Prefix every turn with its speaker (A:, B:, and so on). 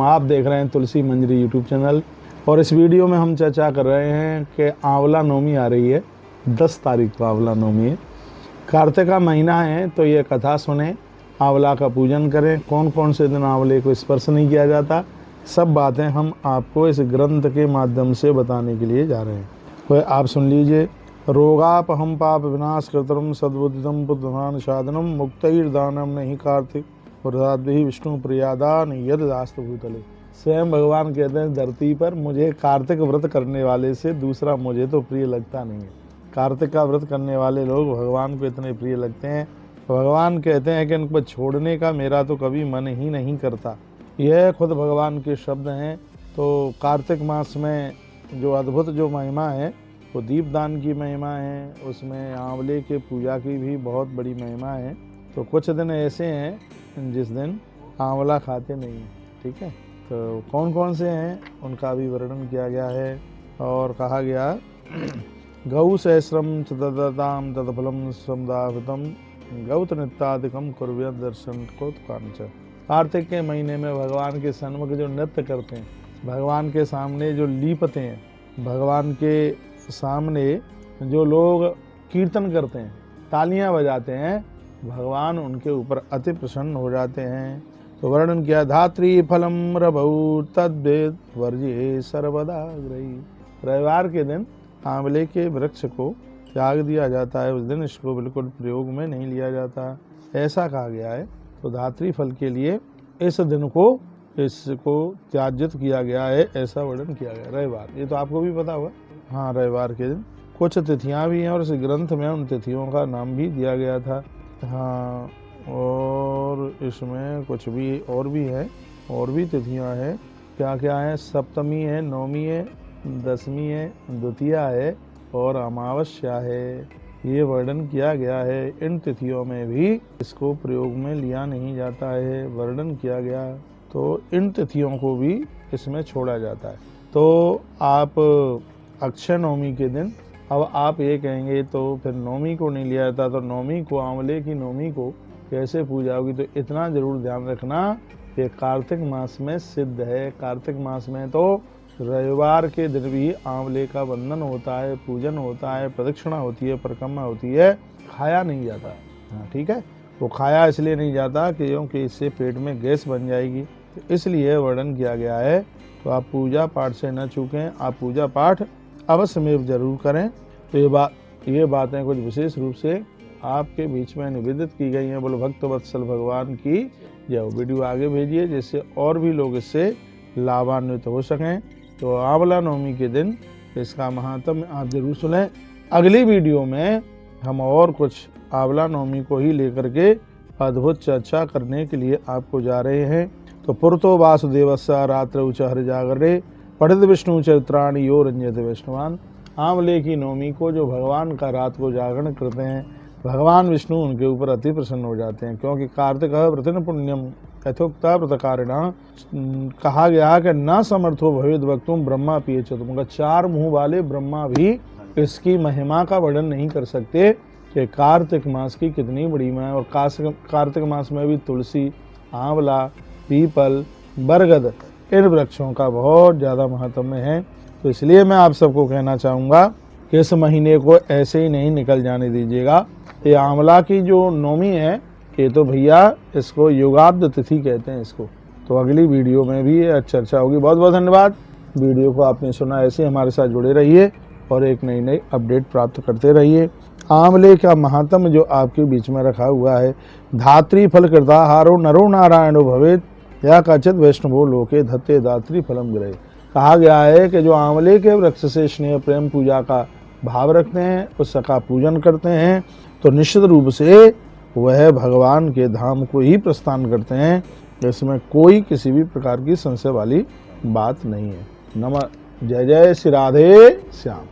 A: आप देख रहे हैं तुलसी मंजरी यूट्यूब चैनल और इस वीडियो में हम चर्चा कर रहे हैं कि आंवला नवमी आ रही है। 10 तारीख को आंवला नवमी है, कार्तिक का महीना है। तो ये कथा सुने, आंवला का पूजन करें। कौन कौन से दिन आंवले को स्पर्श नहीं किया जाता, सब बातें हम आपको इस ग्रंथ के माध्यम से बताने के लिए जा रहे हैं। तो आप सुन लीजिए। रोगापहम पाप विनाश कृतम सद्बुद्धितम बुद्धमान साधनम मुक्तिर्दानम नहीं कार्तिक वरदाद्भिः विष्णु प्रियादान यद दास्त भूतले। स्वयं भगवान कहते हैं धरती पर मुझे कार्तिक व्रत करने वाले से दूसरा मुझे तो प्रिय लगता नहीं है। कार्तिक का व्रत करने वाले लोग भगवान को इतने प्रिय लगते हैं। भगवान कहते हैं कि इनको छोड़ने का मेरा तो कभी मन ही नहीं करता। यह खुद भगवान के शब्द हैं। तो कार्तिक मास में जो अद्भुत जो महिमा है वो दीपदान की महिमा है, उसमें आंवले के पूजा की भी बहुत बड़ी महिमा है। तो कुछ दिन ऐसे हैं जिस दिन आंवला खाते नहीं, ठीक है। तो कौन कौन से हैं उनका भी वर्णन किया गया है और कहा गया गौ सहस्रम तदताम तदफलम समदावितम गौत नित्यादिकम कुर्व्य दर्शन को कांच। कार्तिक के महीने में भगवान के सन्मुख जो नृत्य करते हैं, भगवान के सामने जो लीपते हैं, भगवान के सामने जो लोग कीर्तन करते हैं, तालियां बजाते हैं, भगवान उनके ऊपर अति प्रसन्न हो जाते हैं। तो वर्णन किया धात्री फलम रभौ तद्वेद वर्ज्ये सर्वदा ग्रही। रविवार के दिन आंवले के वृक्ष को त्याग दिया जाता है, उस दिन इसको बिल्कुल प्रयोग में नहीं लिया जाता, ऐसा कहा गया है। तो धात्री फल के लिए इस दिन को इसको त्याजित किया गया है, ऐसा वर्णन किया गया। रविवार, ये तो आपको भी पता होगा। हाँ, रविवार के दिन कुछ तिथियां भी हैं और इस ग्रंथ में उन तिथियों का नाम भी दिया गया था। हाँ, और इसमें कुछ भी और भी है, और भी तिथियां हैं। क्या क्या है? सप्तमी है, नवमी है, दशमी है, द्वितीया है और अमावस्या है, ये वर्णन किया गया है। इन तिथियों में भी इसको प्रयोग में लिया नहीं जाता है, वर्णन किया गया। तो इन तिथियों को भी इसमें छोड़ा जाता है। तो आप अक्षय नवमी के दिन, अब आप ये कहेंगे तो फिर नवमी को नहीं लिया जाता, तो नवमी को, आंवले की नवमी को कैसे पूजा होगी? तो इतना जरूर ध्यान रखना कि कार्तिक मास में सिद्ध है। कार्तिक मास में तो रविवार के दिन भी आंवले का बंधन होता है, पूजन होता है, प्रदक्षिणा होती है, परिक्रमा होती है, खाया नहीं जाता। हाँ, ठीक है। वो खाया इसलिए नहीं जाता क्योंकि इससे पेट में गैस बन जाएगी, तो इसलिए वर्णन किया गया है। तो आप पूजा पाठ से न चूकें, आप पूजा पाठ अवश्य में जरूर करें। तो ये बातें कुछ विशेष रूप से आपके बीच में निवेदित की गई हैं। बोलो भक्त वत्सल भगवान की जय। वीडियो आगे भेजिए जिससे और भी लोग इससे लाभान्वित हो सकें। तो आंवला नवमी के दिन इसका महात्म्य आप जरूर सुनें। अगली वीडियो में हम और कुछ आंवला नवमी को ही लेकर के अद्भुत चर्चा करने के लिए आपको जा रहे हैं। तो पुरतो वासुदेवस्य रात्रौ च हरिजागरे पठित विष्णु चरित्राणि यो रंजते वैष्णवान। आंवले की नवमी को जो भगवान का रात को जागरण करते हैं, भगवान विष्णु उनके ऊपर अति प्रसन्न हो जाते हैं। क्योंकि कार्तिक व्रतेन पुण्यम यथोक्ता व्रतकारिणा, कहा गया कि न समर्थो भवेद वक्तुम ब्रह्मा पिए चतुर्मुख। 4 मुंह वाले ब्रह्मा भी इसकी महिमा का वर्णन नहीं कर सकते कि कार्तिक मास की कितनी बड़ी महिमा है। और कार्तिक मास में भी तुलसी, आंवला, पीपल, बरगद, इन वृक्षों का बहुत ज़्यादा महत्व है। तो इसलिए मैं आप सबको कहना चाहूँगा कि इस महीने को ऐसे ही नहीं निकल जाने दीजिएगा। ये आंवला की जो नवमी है, ये तो भैया इसको युगाब्द तिथि कहते हैं इसको। तो अगली वीडियो में भी चर्चा होगी। बहुत बहुत धन्यवाद। वीडियो को आपने सुना, ऐसे हमारे साथ जुड़े रहिए और एक नई अपडेट प्राप्त करते रहिए। आंवले का महात्म जो आपके बीच में रखा हुआ है, धात्री फल कृताहारो नरो नारायणो भवेत या कचित वैष्णवो लोके धत्ते धात्री फलम ग्रहे। कहा गया है कि जो आंवले के वृक्ष से स्नेह प्रेम पूजा का भाव रखते हैं, उसका पूजन करते हैं, तो निश्चित रूप से वह भगवान के धाम को ही प्रस्थान करते हैं। इसमें कोई किसी भी प्रकार की संशय वाली बात नहीं है। जय जय श्री राधे श्याम।